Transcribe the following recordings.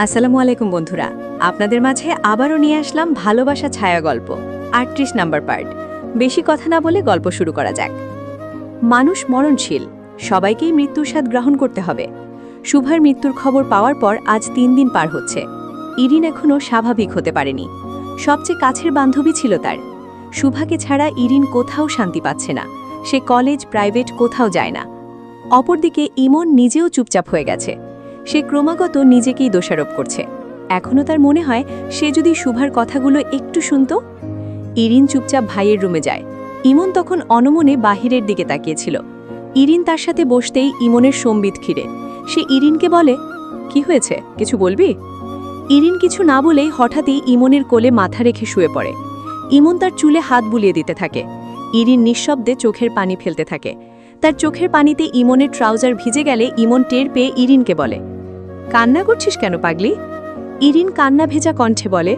আসসালামু আলাইকুম বন্ধুরা, আপনাদের মাঝে আবারও নিয়ে আসলাম ভালোবাসা ছায়া গল্প ৩৮ নাম্বার পার্ট। বেশি কথা না বলে গল্প শুরু করা যাক। মানুষ মরণশীল, সবাইকেই মৃত্যুর স্বাদ গ্রহণ করতে হবে। শুভার মৃত্যুর খবর পাওয়ার পর আজ ৩ দিন পার হচ্ছে। ইরিন এখনও স্বাভাবিক হতে পারেনি। সবচেয়ে কাছের বান্ধবী ছিল তার। শুভাকে ছাড়া ইরিন কোথাও শান্তি পাচ্ছে না। সে কলেজ, প্রাইভেট কোথাও যায় না। অপরদিকে ইমন নিজেও চুপচাপ হয়ে গেছে। সে ক্রমাগত নিজেকেই দোষারোপ করছে। এখনও তার মনে হয় সে যদি শুভার কথাগুলো একটু শুনত। ইরিন চুপচাপ ভাইয়ের রুমে যায়। ইমন তখন অনমনে বাহিরের দিকে তাকিয়েছিল। ইরিন তার সাথে বসতেই ইমনের সম্বিত ঘিরে। সে ইরিনকে বলে, কি হয়েছে, কিছু বলবি? ইরিন কিছু না বলেই হঠাৎই ইমনের কোলে মাথা রেখে শুয়ে পড়ে। ইমন তার চুলে হাত বুলিয়ে দিতে থাকে। ইরিন নিঃশব্দে চোখের পানি ফেলতে থাকে। তার চোখের পানিতে ইমনের ট্রাউজার ভিজে গেলে ইমন টের পেয়ে ইরিনকে বলে, কান্না করছিস কেন পাগলি? ইরিন কান্না ভেজা কণ্ঠে বলে,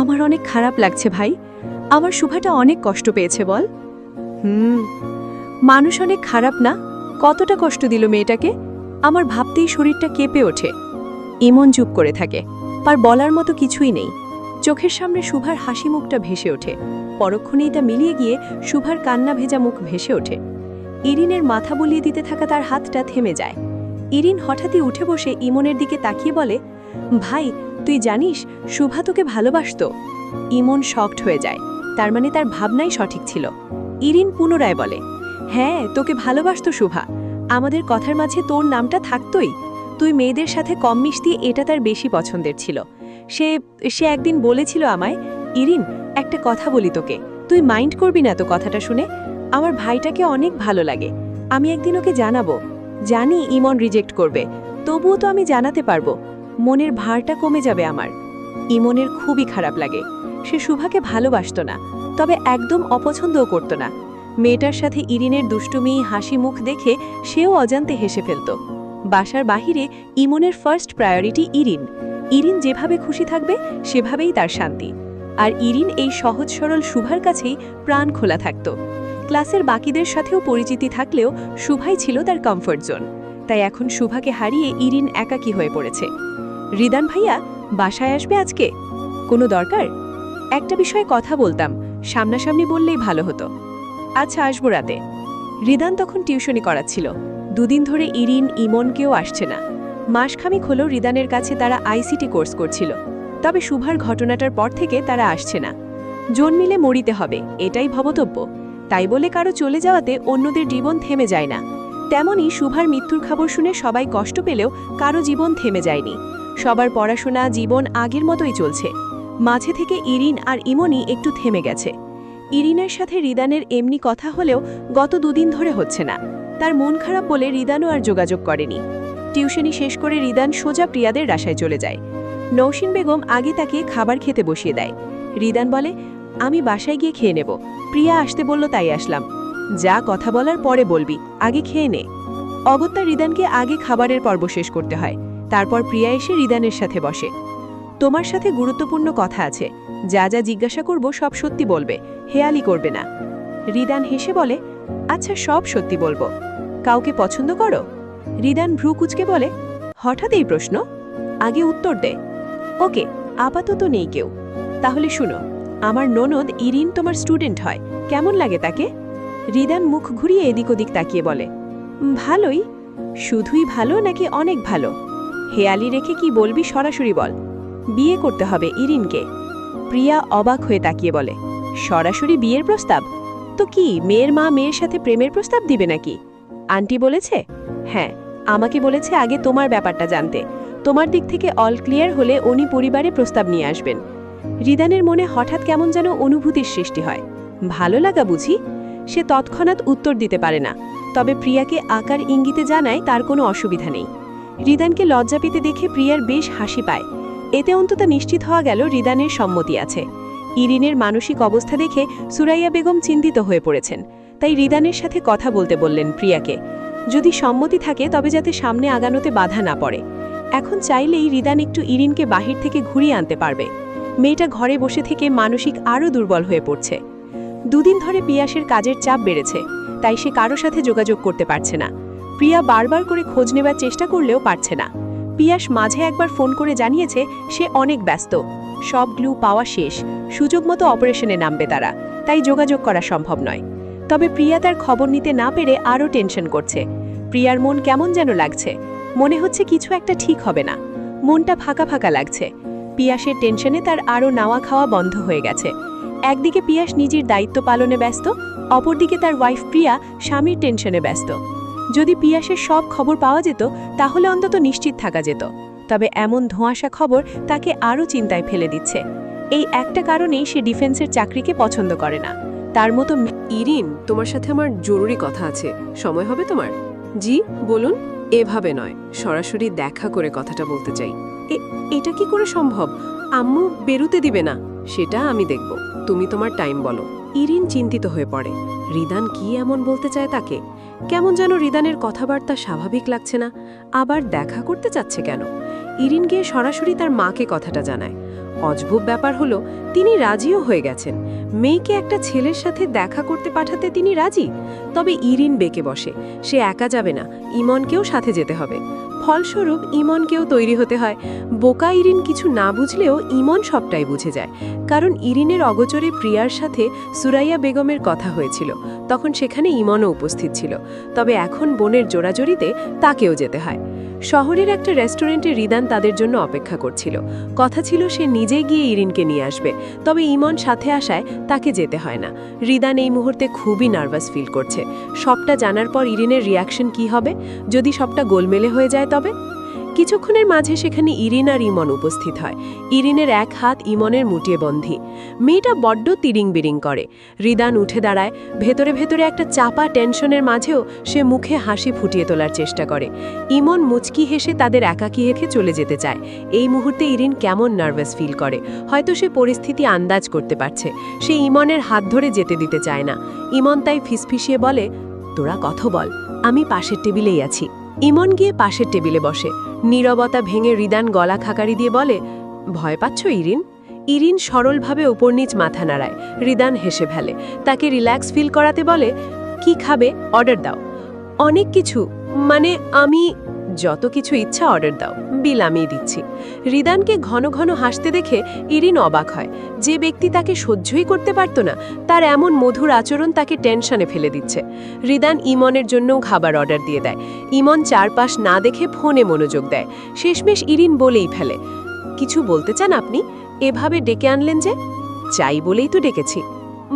আমার অনেক খারাপ লাগছে ভাই। আমার শুভাটা অনেক কষ্ট পেয়েছে বল। মানুষ অনেক খারাপ না? কতটা কষ্ট দিল মেয়েটাকে। আমার ভাবতেই শরীরটা কেঁপে ওঠে। ইমন চুপ করে থাকে। আর বলার মতো কিছুই নেই। চোখের সামনে শুভার হাসি মুখটা ভেসে ওঠে। পরক্ষণেই তা মিলিয়ে গিয়ে শুভার কান্না ভেজা মুখ ভেসে ওঠে। ইরিনের মাথা বুলিয়ে দিতে থাকা তার হাতটা থেমে যায়। ইরিন হঠাৎই উঠে বসে ইমনের দিকে তাকিয়ে বলে, ভাই তুই জানিস শুভা তোকে ভালোবাসত। ইমন শকড হয়ে যায়। তার মানে তার ভাবনাই সঠিক ছিল। ইরিন পুনরায় বলে, হ্যাঁ তোকে ভালোবাসত শুভা। আমাদের কথার মাঝে তোর নামটা থাকতই। তুই মেয়েদের সাথে কম মিশতি, এটা তার বেশি পছন্দের ছিল। সে একদিন বলেছিল আমায়, ইরিন একটা কথা বলি তোকে, তুই মাইন্ড করবি না তো কথাটা শুনে? আমার ভাইটাকে অনেক ভালো লাগে। আমি একদিন ওকে জানাবো। জানি ইমন রিজেক্ট করবে, তবুও তো আমি জানাতে পারবো। মনের ভারটা কমে যাবে আমার। ইমনের খুবই খারাপ লাগে। সে শুভাকে ভালোবাসত না, তবে একদম অপছন্দও করত না। মেয়েটার সাথে ইরিনের দুষ্টুমি, হাসি মুখ দেখে সেও অজান্তে হেসে ফেলত। বাসার বাহিরে ইমনের ফার্স্ট প্রায়োরিটি ইরিন। ইরিন যেভাবে খুশি থাকবে সেভাবেই তার শান্তি। আর ইরিন এই সহজ সরল শুভার কাছেই প্রাণ খোলা থাকত। ক্লাসের বাকিদের সাথেও পরিচিতি থাকলেও শুভাই ছিল তার কমফর্ট জোন। তাই এখন শুভাকে হারিয়ে ইরিন একাকী হয়ে পড়েছে। রিদান ভাইয়া বাসায় আসবে আজকে? কোনো দরকার? একটা বিষয়ে কথা বলতাম, সামনাসামনি বললেই ভালো হতো। আচ্ছা আসবো রাতে। রিদান তখন টিউশনি করাচ্ছিল। 2 দিন ধরে ইরিন, ইমন কেউ আসছে না। মাসখানেক হলো রিদানের কাছে তারা আইসিটি কোর্স করছিল। তবে শুভার ঘটনাটার পর থেকে তারা আসছে না। জোন মিলে মরিতে হবে, এটাই ভবতব্য। তাই বলে কারো চলে যাওয়াতে অন্যদের জীবন থেমে যায় না। তেমনি শুভার মৃত্যুর খবর শুনে সবাই কষ্ট পেলেও কারো জীবন থেমে যায়নি। সবার পড়াশোনা, জীবন আগের মতোই চলছে। মাঝে থেকে ইরিন আর ইমনই একটু থেমে গেছে। ইরিনের সাথে রিদানের এমনি কথা হলেও গত 2 দিন ধরে হচ্ছে না। তার মন খারাপ বলে রিদানও আর যোগাযোগ করেনি। টিউশনি শেষ করে রিদান সোজা প্রিয়াদের বাসায় চলে যায়। নৌশিন বেগম আগে তাকে খাবার খেতে বসিয়ে দেয়। রিদান বলে, আমি বাসায় গিয়ে খেয়ে নেব। প্রিয়া আসতে বলল তাই আসলাম। যা কথা বলার পরে বলবি, আগে খেয়ে নে। অগত্যা রিদানকে আগে খাবারের পর্ব শেষ করতে হয়। তারপর প্রিয়া এসে রিদানের সাথে বসে। তোমার সাথে গুরুত্বপূর্ণ কথা আছে। যা যা জিজ্ঞাসা করব সব সত্যি বলবে, হেয়ালি করবে না। রিদান হেসে বলে, আচ্ছা সব সত্যি বলবো। কাউকে পছন্দ করো? রিদান ভ্রু কুচকে বলে, হঠাৎ এই প্রশ্ন? আগে উত্তর দে। ওকে, আপাতত নেই কেউ। তাহলে শুনো, আমার ননদ ইরিন তোমার স্টুডেন্ট হয়, কেমন লাগে তাকে? রিদান মুখ ঘুরিয়ে এদিক ওদিক তাকিয়ে বলে, ভালোই। শুধুই ভালো নাকি অনেক ভালো? হেয়ালি রেখে কি বলবি সরাসরি বল। বিয়ে করতে হবে ইরিনকে। প্রিয়া অবাক হয়ে তাকিয়ে বলে, সরাসরি বিয়ের প্রস্তাব? তো কি মেয়ের মা মেয়ের সাথে প্রেমের প্রস্তাব দিবে নাকি? আন্টি বলেছে? হ্যাঁ, আমাকে বলেছে আগে তোমার ব্যাপারটা জানতে। তোমার দিক থেকে অল ক্লিয়ার হলে উনি পরিবারে প্রস্তাব নিয়ে আসবেন। রিদানের মনে হঠাৎ কেমন যেন অনুভূতির সৃষ্টি হয়। ভালো লাগা বুঝি? সে তৎক্ষণাৎ উত্তর দিতে পারে না। তবে প্রিয়াকে আকার ইঙ্গিতে জানায় তার কোনো অসুবিধা নেই। রিদানকে লজ্জা পেতে দেখে প্রিয়ার বেশ হাসি পায়। এতে অন্তত নিশ্চিত হওয়া গেল রিদানের সম্মতি আছে। ইরিনের মানসিক অবস্থা দেখে সুরাইয়া বেগম চিন্তিত হয়ে পড়েছেন। তাই রিদানের সাথে কথা বলতে বললেন প্রিয়াকে। যদি সম্মতি থাকে তবে যাতে সামনে আগানোতে বাধা না পড়ে। এখন চাইলেই রিদান একটু ইরিনকে বাহির থেকে ঘুরিয়ে আনতে পারবে। মেয়েটা ঘরে বসে থেকে মানসিক আরও দুর্বল হয়ে পড়ছে। 2 দিন ধরে পিয়াসের কাজের চাপ বেড়েছে, তাই সে কারো সাথে যোগাযোগ করতে পারছে না। প্রিয়া বারবার করে খোঁজ নেবার চেষ্টা করলেও পারছে না। পিয়াস মাঝে একবার ফোন করে জানিয়েছে সে অনেক ব্যস্ত, সব গ্লু পাওয়া শেষ, সুযোগ মতো অপারেশনে নামবে তারা, তাই যোগাযোগ করা সম্ভব নয়। তবে প্রিয়া তার খবর নিতে না পেরে আরও টেনশন করছে। প্রিয়ার মন কেমন যেন লাগছে, মনে হচ্ছে কিছু একটা ঠিক হবে না, মনটা ফাঁকা ফাঁকা লাগছে। পিয়াসের টেনশনে তার আরও নাওয়া খাওয়া বন্ধ হয়ে গেছে। একদিকে পিয়াস নিজের দায়িত্ব পালনে ব্যস্ত, অপরদিকে তার ওয়াইফ প্রিয়া স্বামীর টেনশনে ব্যস্ত। যদি পিয়াসের সব খবর পাওয়া যেত তাহলে অন্তত নিশ্চিত থাকা যেত, তবে এমন ধোঁয়াশা খবর তাকে আরও চিন্তায় ফেলে দিচ্ছে। এই একটা কারণেই সে ডিফেন্সের চাকরিকে পছন্দ করে না। তার মতো ইরিন, তোমার সাথে আমার জরুরি কথা আছে, সময় হবে তোমার? জি বলুন। এভাবে নয়, সরাসরি দেখা করে কথাটা বলতে চাই। এটা কি করে সম্ভব? আম্মু বেরুতে দিবে না। সেটা আমি দেখব, তুমি তোমার টাইম বলো। ইরিন চিন্তিত হয়ে পড়ে। রিদান কি এমন বলতে চায় তাকে? কেমন যেন রিদানের কথাবার্তা স্বাভাবিক লাগছে না। আবার দেখা করতে চাচ্ছে কেন? ইরিন গিয়ে সরাসরি তার মাকে কথাটা জানায়। অদ্ভুত ব্যাপার হলো, তিনি রাজিও হয়ে গেছেন। মেয়েকে একটা ছেলের সাথে দেখা করতে পাঠাতে তিনি রাজি। তবে ইরিন বেঁকে বসে, সে একা যাবে না, ইমনকেও সাথে যেতে হবে। ফলস্বরূপ ইমনকেও তৈরি হতে হয়। বোকা ইরিন কিছু না বুঝলেও ইমন সবটাই বুঝে যায়, কারণ ইরিনের অগোচরে প্রিয়ার সাথে সুরাইয়া বেগমের কথা হয়েছিল, তখন সেখানে ইমনও উপস্থিত ছিল। তবে এখন বোনের জোড়াজড়িতে তাকেও যেতে হয়। শহরের একটা রেস্টুরেন্টে রিদান তাদের জন্য অপেক্ষা করছিল। কথা ছিল সে নিজে গিয়ে ইরিনকে নিয়ে আসবে, তবে ইমন সাথে আসায় তাকে যেতে হয় না। রিদান এই মুহূর্তে খুবই নার্ভাস ফিল করছে। সবটা জানার পর ইরিনের রিয়াকশন কি হবে? যদি সবটা গোলমেলে হয়ে যায় তবে? কিছুক্ষণের মাঝে সেখানে ইরিন আর ইমন উপস্থিত হয়। ইরিনের এক হাত ইমনের মুটিয়ে বন্ধি। মেয়েটা বড্ড তিরিং বিরিং করে। রিদান উঠে দাঁড়ায়। ভেতরে ভেতরে একটা চাপা টেনশনের মাঝেও সে মুখে হাসি ফুটিয়ে তোলার চেষ্টা করে। ইমন মুচকি হেসে তাদের একাকী রেখে চলে যেতে চায়। এই মুহূর্তে ইরিন কেমন নার্ভাস ফিল করে, হয়তো সে পরিস্থিতি আন্দাজ করতে পারছে। সে ইমনের হাত ধরে যেতে দিতে চায় না। ইমন তাই ফিসফিসিয়ে বলে, তোরা কথা বল, আমি পাশের টেবিলেই আছি। ইমন গিয়ে পাশের টেবিলে বসে। নীরবতা ভেঙে রিদান গলা খাকারি দিয়ে বলে, ভয় পাচ্ছ ইরিন? ইরিন সরলভাবে উপর নিচ মাথা নাড়ায়। রিদান হেসে ফেলে, তাকে রিল্যাক্স ফিল করাতে বলে, কি খাবে? অর্ডার দাও। অনেক কিছু, মানে আমি যত কিছু ইচ্ছা অর্ডার দাও, বিল আমিই দিচ্ছি। রিদানকে ঘন ঘন হাসতে দেখে ইরিন অবাক হয়। যে ব্যক্তি তাকে সহ্যই করতে পারত না, তার এমন মধুর আচরণ তাকে টেনশনে ফেলে দিচ্ছে। রিদান ইমনের জন্যও খাবার অর্ডার দিয়ে দেয়। ইমন চারপাশ না দেখে ফোনে মনোযোগ দেয়। শেষমেশ ইরিন বলেই ফেলে, কিছু বলতে চান আপনি? এভাবে ডেকে আনলেন যে? চাই বলেই তো ডেকেছি।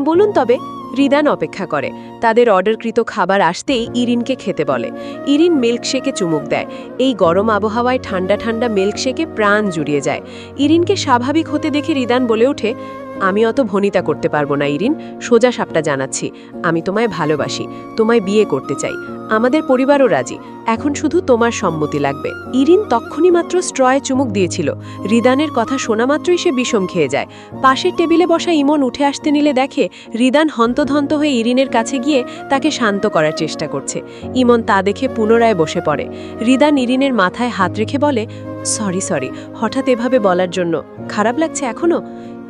বলুন তবে। রিদান অপেক্ষা করে। তাদের অর্ডারকৃত খাবার আসতেই ইরিনকে খেতে বলে। ইরিন মিল্কশেকে চুমুক দেয়। এই গরম আবহাওয়ায় ঠান্ডা ঠান্ডা মিল্কশেকে প্রাণ জুড়িয়ে যায়। ইরিনকে স্বাভাবিক হতে দেখে রিদান বলে ওঠে, আমি অত ভনিতা করতে পারবো না ইরিন, সোজা সাপটা জানাচ্ছি, আমি তোমায় ভালোবাসি, তোমায় বিয়ে করতে চাই। আমাদের পরিবারও রাজি, এখন শুধু তোমার সম্মতি লাগবে। ইরিন তক্ষুনি মাত্র স্ট্রয়ে চুমুক দিয়েছিল। রিদানের কথা শোনা মাত্রই সে বিষম খেয়ে যায়। পাশের টেবিলে বসা ইমন উঠে আসতে নিলে দেখে রিদান হন্তধন্ত হয়ে ইরিনের কাছে গিয়ে তাকে শান্ত করার চেষ্টা করছে। ইমন তা দেখে পুনরায় বসে পড়ে। রিদান ইরিনের মাথায় হাত রেখে বলে, সরি, হঠাৎ এভাবে বলার জন্য, খারাপ লাগছে এখনো?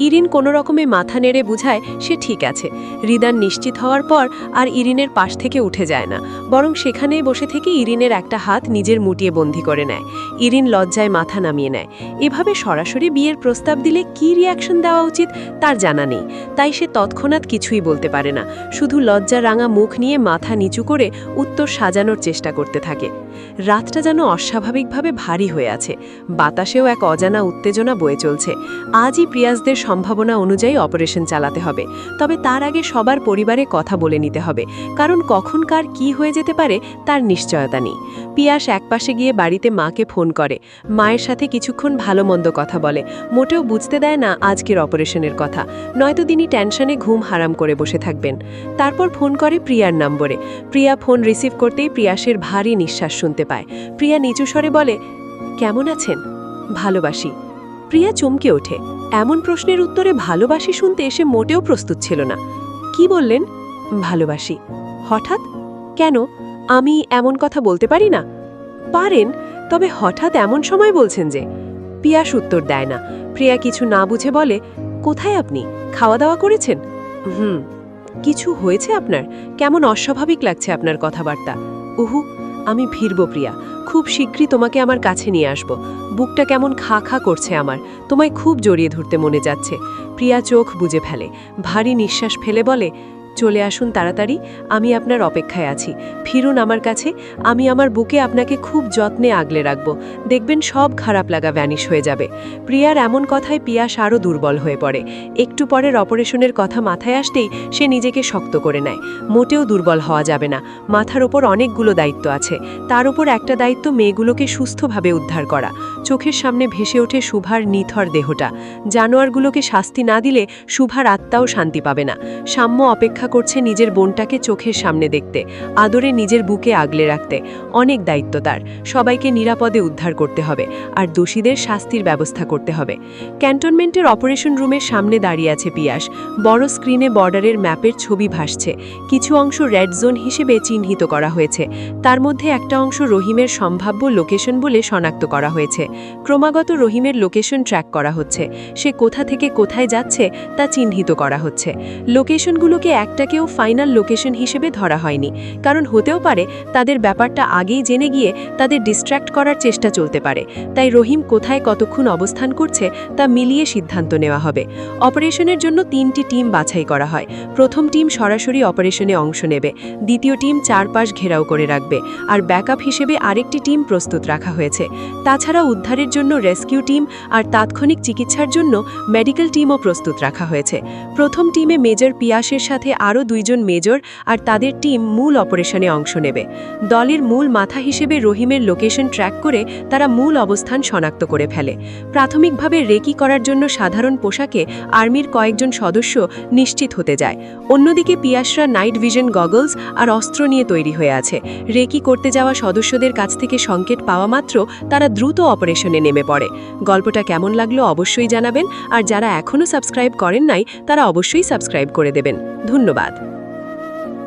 ইরিন কোনো রকমে মাথা নেড়ে বুঝায় সে ঠিক আছে। রিদান নিশ্চিত হওয়ার পর আর ইরিনের পাশ থেকে উঠে যায় না, বরং সেখানেই বসে থেকে ইরিনের একটা হাত নিজের মুটিয়ে বন্দি করে নেয়। ইরিন লজ্জায় মাথা নামিয়ে নেয়। এভাবে সরাসরি বিয়ের প্রস্তাব দিলে কী রিয়াকশন দেওয়া উচিত তার জানা নেই, তাই সে তৎক্ষণাৎ কিছুই বলতে পারে না, শুধু লজ্জা রাঙা মুখ নিয়ে মাথা নিচু করে উত্তর সাজানোর চেষ্টা করতে থাকে। রাতটা যেন অস্বাভাবিকভাবে ভারী হয়ে আছে। বাতাসেও এক অজানা উত্তেজনা বয়ে চলছে। আজই প্রিয়াসদের সম্ভাবনা অনুযায়ী অপারেশন চালাতে হবে, তবে তার আগে সবার পরিবারে কথা বলে নিতে হবে, কারণ কখন কার কি হয়ে যেতে পারে তার নিশ্চয়তা নেই। পিয়াস একপাশে গিয়ে বাড়িতে মাকে ফোন করে। মায়ের সাথে কিছুক্ষণ ভালো মন্দ কথা বলে, মোটেও বুঝতে দেয় না আজকের অপারেশনের কথা, নয়তো তিনি টেনশনে ঘুম হারাম করে বসে থাকবেন। তারপর ফোন করে প্রিয়ার নম্বরে। প্রিয়া ফোন রিসিভ করতেই প্রিয়াসের ভারী নিঃশ্বাস শুনতে পায়। প্রিয়া নিচু স্বরে বলে, কেমন আছেন? ভালোবাসি। প্রিয়া চমকে ওঠে। এমন প্রশ্নের উত্তরে ভালোবাসি শুনতে এসে মোটেও প্রস্তুত ছিল না। কি বললেন? ভালোবাসি। হঠাৎ? কেন? আমি এমন কথা বলতে পারি না? পারেন, তবে হঠাৎ এমন সময় বলছেন যে? পিয়াস উত্তর দেয় না। প্রিয়া কিছু না বুঝে বলে, কোথায় আপনি? খাওয়া দাওয়া করেছেন? কিছু হয়েছে আপনার? কেমন অস্বাভাবিক লাগছে আপনার কথাবার্তা। উহু, আমি ফিরব প্রিয়া, খুব শীঘ্রই তোমাকে আমার কাছে নিয়ে আসব। বুকটা কেমন খা খা করছে আমার, তোমায় খুব জড়িয়ে ধরতে মনে যাচ্ছে। প্রিয়া চোখ বুজে ফেলে, ভারী নিঃশ্বাস ফেলে বলে, চলে আসুন তাড়াতাড়ি, আমি আপনার অপেক্ষায় আছি। ফিরুন আমার কাছে, আমি আমার বুকে আপনাকে খুব যত্নে আগলে রাখব। দেখবেন সব খারাপ লাগা ভ্যানিশ হয়ে যাবে। প্রিয়ার এমন কথায় পিয়াস আরও দুর্বল হয়ে পড়ে। একটু পরের অপারেশনের কথা মাথায় আসতেই সে নিজেকে শক্ত করে নেয়। মোটেও দুর্বল হওয়া যাবে না, মাথার ওপর অনেকগুলো দায়িত্ব আছে। তার উপর একটা দায়িত্ব মেয়েগুলোকে সুস্থভাবে উদ্ধার করা। চোখের সামনে ভেসে ওঠে শুভার নিথর দেহটা। জানোয়ারগুলোকে শাস্তি না দিলে শুভার আত্মাও শান্তি পাবে না। সাম্য অপেক্ষা করছে নিজের বোনটাকে চোখের সামনে দেখতে, আদরে নিজের বুকে আগলে রাখতে। অনেক দায়িত্ব তার, সবাইকে নিরাপদে উদ্ধার করতে হবে, আর দোষীদের শাস্তির ব্যবস্থা করতে হবে। ক্যান্টনমেন্টের অপারেশন রুমের সামনে দাঁড়িয়ে আছে পিয়াস। বড় স্ক্রিনে বর্ডারের ম্যাপের ছবি ভাসছে। কিছু অংশ রেড জোন হিসেবে চিহ্নিত করা হয়েছে। তার মধ্যে একটা অংশ রহিমের সম্ভাব্য লোকেশন বলে শনাক্ত করা হয়েছে। ক্রমাগত রহিমের লোকেশন ট্র্যাক করা হচ্ছে। সে কোথা থেকে কোথায় যাচ্ছে তা চিহ্নিত করা হচ্ছে। লোকেশনগুলোকে একটাকেও ফাইনাল লোকেশন হিসেবে ধরা হয়নি, কারণ হতেও পারে তাদের ব্যাপারটা আগেই জেনে গিয়ে তাদের ডিস্ট্র্যাক্ট করার চেষ্টা চলতে পারে। তাই রহিম কোথায় কতক্ষণ অবস্থান করছে তা মিলিয়ে সিদ্ধান্ত নেওয়া হবে। অপারেশনের জন্য 3টি টিম বাছাই করা হয়। প্রথম টিম সরাসরি অপারেশনে অংশ নেবে, দ্বিতীয় টিম চারপাশ ঘেরাও করে রাখবে, আর ব্যাকআপ হিসেবে আরেকটি টিম প্রস্তুত রাখা হয়েছে। তাছাড়া উদ্ধারের জন্য রেস্কিউ টিম আর তাৎক্ষণিক চিকিৎসার জন্য মেডিকেল টিমও প্রস্তুত রাখা হয়েছে। প্রথম টিমে মেজর পিয়াসের সাথে আরও 2 জন মেজর আর তাদের টিম মূল অপারেশনে অংশ নেবে। দলের মূল মাথা হিসেবে রহিমের লোকেশন ট্র্যাক করে তারা মূল অবস্থান শনাক্ত করে ফেলে। প্রাথমিকভাবে রেকি করার জন্য সাধারণ পোশাকে আর্মির কয়েকজন সদস্য নিশ্চিত হতে যায়। অন্যদিকে পিয়াসরা নাইট ভিশন গগলস আর অস্ত্র নিয়ে তৈরি হয়ে আছে। রেকি করতে যাওয়া সদস্যদের কাছ থেকে সংকেত পাওয়া মাত্র তারা দ্রুত অপারেশনে নেমে পড়ে। গল্পটা কেমন লাগলো অবশ্যই জানাবেন, আর যারা এখনও সাবস্ক্রাইব করেন নাই তারা অবশ্যই সাবস্ক্রাইব করে দেবেন। ধন্যবাদ।